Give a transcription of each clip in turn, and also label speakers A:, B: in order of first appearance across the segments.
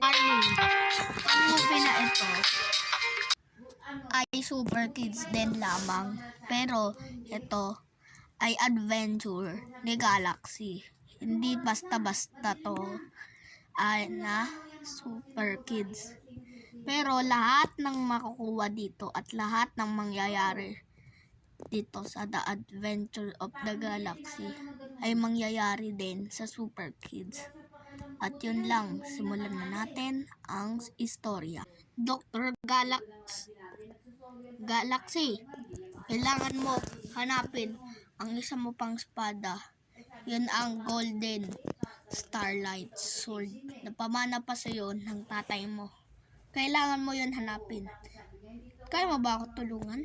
A: Ang movie na ito ay Super Kids din lamang. Pero ito ay adventure ni Galaxy. Hindi basta-basta to ay na Super Kids. Pero lahat ng makukuha dito at lahat ng mangyayari dito sa The Adventure of the Galaxy ay mangyayari din sa Super Kids. At yun lang, simulan na natin ang istorya. Dr. Galaxy, kailangan mo hanapin ang isa mo pang espada. Yun ang Golden Starlight Sword. Napamana pa sa yun ng tatay mo. Kailangan mo yun hanapin. Kaya mo ba ako tulungan?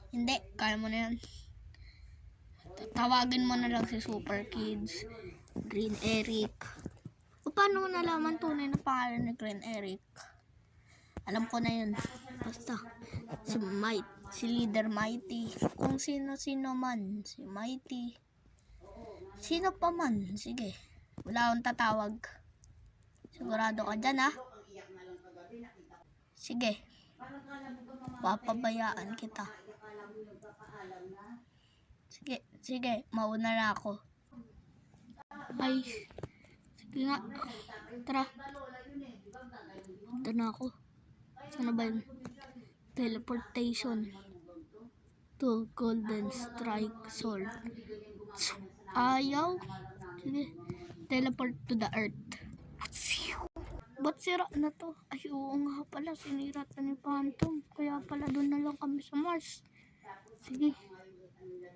A: Hindi, kaya mo na yan. Tawagin mo na lang si Super Kids, Green Eric. O paano mo nalaman tunay na pangalan ni Green Eric? Alam ko na yun. Basta, si Leader Mighty. Kung sino-sino man, si Mighty. Sino pa man, sige. Wala akong tatawag. Sigurado ka dyan, ha? Sige. Papabayaan kita. Sige, mauna na ako. Ay, sige nga. Tara. Ito na ako. Sana ba yun? Teleportation to Golden Strike Sword. Ayaw. Sige. Teleport to the Earth. Ba't sira na to? Ay, oo nga pala. Sinira to ni Phantom. Kaya pala doon na lang kami sa Mars. Sige.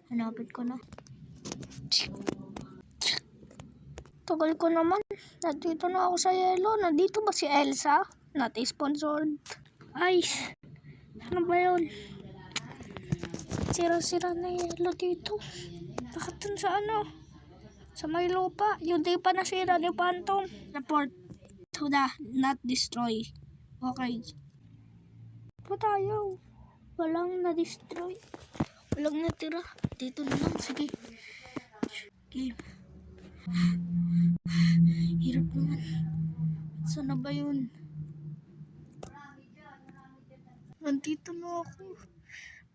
A: Hanapin ko na. Tagal ko naman. Nandito na ako sa yelo. Nandito ba si Elsa? Not sponsored. Ay, ano ba yun? Sira-sira na yelo dito. Bakit dun sa ano? Sa may lupa. Yung di pa nasira ni Phantom. Report to the not destroy. Okay. Ba't ayaw? Walang na-destroy. Walang natira. Dito na lang. Sige. Game. Hirap naman. Saan na ba yun? Nandito na ako.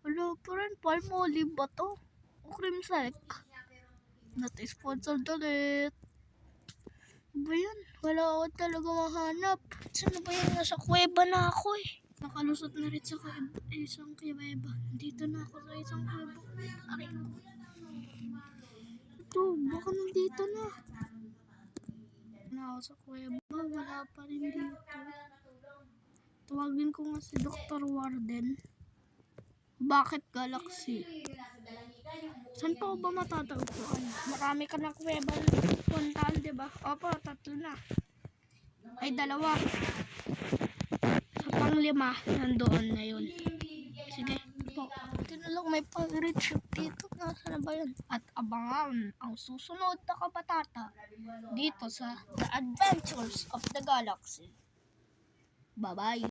A: Wala pa rin. Palmolive ba to? O Crimsec? Not sponsored ulit. Ba yun? Wala ako talaga mahanap. Saan na ba yun? Nasa kuweba na ako eh. Nakalusot na rin sa isang kuweba. Nandito na ako sa isang kuweba. Aray ko. Ito, baka nandito na. Ako sa kuweba. Wala pa rin dito. Tawagin ko nga si Dr. Warden. Bakit Galaxy? Saan pa ba matatagpuan? Marami ka na kuweba puntahan, diba? Opo, 3 na. Ay, 2. Sa pang-5, nandoon na yun. Sige po. Tinulong may pirate ship dito. Nasaan na ba yun? At abangan ang susunod na kabatata dito sa The Adventures of the Galaxy. Bye-bye.